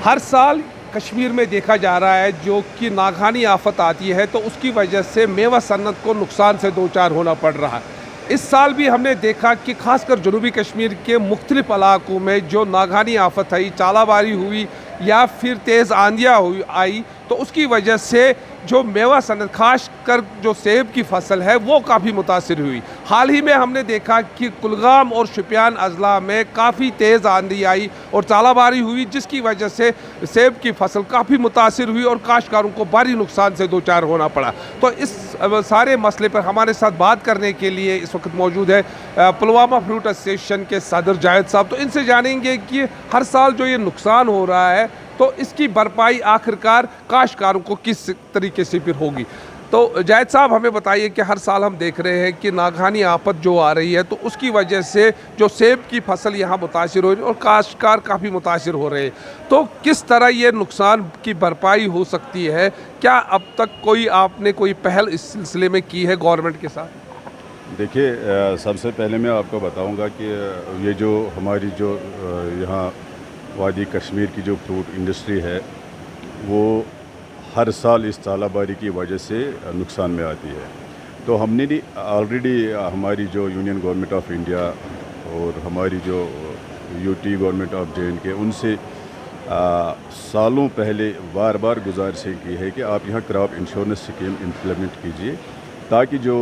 ہر سال کشمیر میں دیکھا جا رہا ہے جو کہ ناگہانی آفت آتی ہے تو اس کی وجہ سے میوہ صنعت کو نقصان سے دوچار ہونا پڑ رہا ہے۔ اس سال بھی ہم نے دیکھا کہ خاص کر جنوبی کشمیر کے مختلف علاقوں میں جو ناگہانی آفت آئی، ژالہ باری ہوئی یا پھر تیز آندھیاں آئی تو اس کی وجہ سے جو میوہ صنعت خاص کر جو سیب کی فصل ہے وہ کافی متاثر ہوئی۔ حال ہی میں ہم نے دیکھا کہ کلگام اور شوپیان اضلاع میں کافی تیز آندھی آئی اور ژالہ باری ہوئی جس کی وجہ سے سیب کی فصل کافی متاثر ہوئی اور کاشتکاروں کو بھاری نقصان سے دوچار ہونا پڑا۔ تو اس سارے مسئلے پر ہمارے ساتھ بات کرنے کے لیے اس وقت موجود ہے پلوامہ فروٹ ایسوسیشن کے صدر جاوید صاحب۔ تو ان سے جانیں گے کہ ہر سال جو یہ نقصان ہو رہا ہے تو اس کی بھرپائی آخرکار کاشتکاروں کو کس طریقے سے پھر ہوگی۔ تو جاوید صاحب ہمیں بتائیے کہ ہر سال ہم دیکھ رہے ہیں کہ ناگہانی آفت جو آ رہی ہے تو اس کی وجہ سے جو سیب کی فصل یہاں متاثر ہو رہی ہے اور کاشتکار کافی متاثر ہو رہے ہیں، تو کس طرح یہ نقصان کی بھرپائی ہو سکتی ہے؟ کیا اب تک آپ نے کوئی پہل اس سلسلے میں کی ہے گورنمنٹ کے ساتھ؟ دیکھیے، سب سے پہلے میں آپ کو بتاؤں گا کہ یہ جو ہماری جو یہاں وادی کشمیر کی جو فروٹ انڈسٹری ہے وہ ہر سال اس ژالہ باری کی وجہ سے نقصان میں آتی ہے۔ تو ہم نے آلریڈی ہماری جو یونین گورنمنٹ آف انڈیا اور ہماری جو U T government of JNK ان سے سالوں پہلے بار بار گزارشیں کی ہے کہ آپ یہاں کراپ انشورنس اسکیم امپلیمنٹ کیجیے تاکہ جو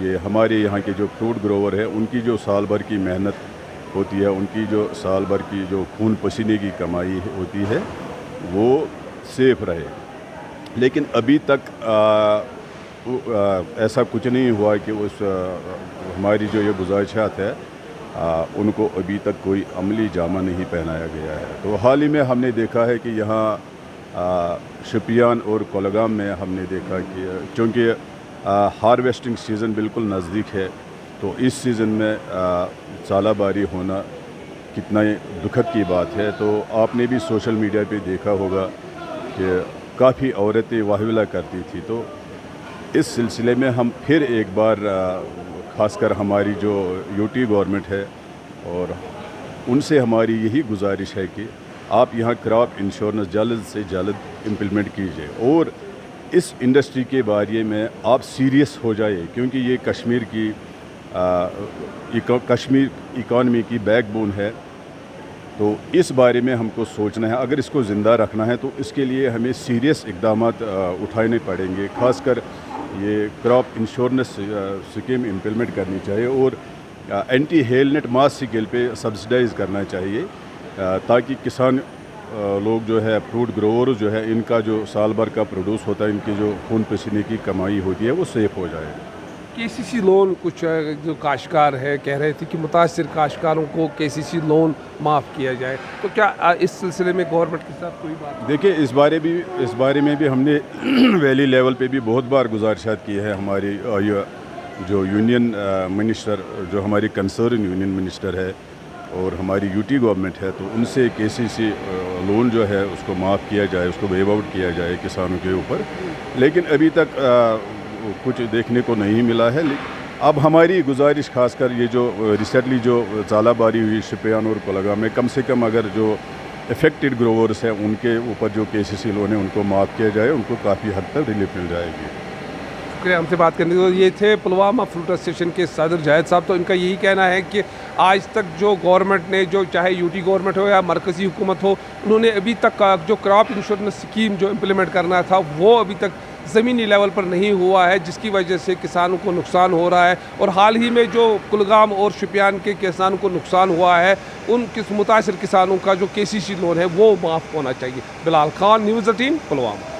یہ ہمارے یہاں کے جو فروٹ گروور ہے ان کی جو سال بھر کی محنت ہوتی ہے، ان کی جو سال بھر کی جو خون پسینے کی کمائی ہوتی ہے وہ سیف رہے۔ لیکن ابھی تک ایسا کچھ نہیں ہوا کہ ہماری جو یہ گزارشات ہے ان کو ابھی تک کوئی عملی جامہ نہیں پہنایا گیا ہے۔ تو حال ہی میں ہم نے دیکھا ہے کہ یہاں شوپیان اور کولگام میں ہم نے دیکھا کہ چونکہ ہارویسٹنگ سیزن بالکل نزدیک ہے تو اس سیزن میں ژالہ باری ہونا کتنا دکھد کی بات ہے۔ تو آپ نے بھی سوشل میڈیا پہ دیکھا ہوگا کہ کافی عورتیں واہولہ کرتی تھی۔ تو اس سلسلے میں ہم پھر ایک بار خاص کر ہماری جو یو ٹی گورنمنٹ ہے اور ان سے ہماری یہی گزارش ہے کہ آپ یہاں کراپ انشورنس جلد سے جلد امپلیمنٹ کیجیے اور اس انڈسٹری کے بارے میں آپ سیریس ہو جائے، کیونکہ یہ کشمیر اکانومی کی بیک بون ہے۔ تو اس بارے میں ہم کو سوچنا ہے، اگر اس کو زندہ رکھنا ہے تو اس کے لیے ہمیں سیریس اقدامات اٹھانے پڑیں گے۔ خاص کر یہ کراپ انشورنس اسکیم امپلیمنٹ کرنی چاہیے اور اینٹی ہیل نیٹ ماس اسکیل پہ سبسڈائز کرنا چاہیے تاکہ کسان لوگ جو ہے فروٹ گروور جو ہے ان کا جو سال بھر کا پروڈیوس ہوتا ہے، ان کی جو خون پسینے کی کمائی ہوتی ہے وہ سیف ہو جائے۔ KCC لون کچھ جو کاشتکار ہے کہہ رہے تھے کہ متاثر کاشتکاروں کو KCC لون معاف کیا جائے، تو کیا اس سلسلے میں گورنمنٹ کے ساتھ کوئی بات؟ دیکھیے، اس بارے میں بھی ہم نے ویلی لیول پہ بھی بہت بار گزارشات کی ہے۔ ہماری جو یونین منسٹر، جو ہماری کنسرن یونین منسٹر ہے اور ہماری یو ٹی گورنمنٹ ہے، تو ان سے KCC لون جو ہے اس کو معاف کیا جائے، اس کو ویو آؤٹ کیا جائے کسانوں کے اوپر، لیکن ابھی تک کچھ دیکھنے کو نہیں ملا ہے۔ اب ہماری گزارش خاص کر یہ جو ریسنٹلی جو ژالہ باری ہوئی شوپیان اور کولگام میں، کم سے کم اگر جو افیکٹڈ گروورس ہیں ان کے اوپر جو KCC لون ہے ان کو معاف کیا جائے، ان کو کافی حد تک ریلیف مل جائے گی۔ شکریہ ہم سے بات کرنے کے لیے۔ یہ تھے پلوامہ فروٹ ایسوسیشن کے صدر جاوید صاحب۔ تو ان کا یہی کہنا ہے کہ آج تک جو گورنمنٹ نے، جو چاہے یو ٹی گورنمنٹ ہو یا مرکزی حکومت ہو، انہوں نے ابھی تک جو کراپ انشورنس اسکیم جو امپلیمنٹ کرنا تھا وہ ابھی تک زمینی لیول پر نہیں ہوا ہے، جس کی وجہ سے کسانوں کو نقصان ہو رہا ہے۔ اور حال ہی میں جو کلگام اور شوپیان کے کسانوں کو نقصان ہوا ہے، ان متاثر کسانوں کا جو KCC لون ہے وہ معاف ہونا چاہیے۔ بلال خان، نیوز 18، پلوامہ۔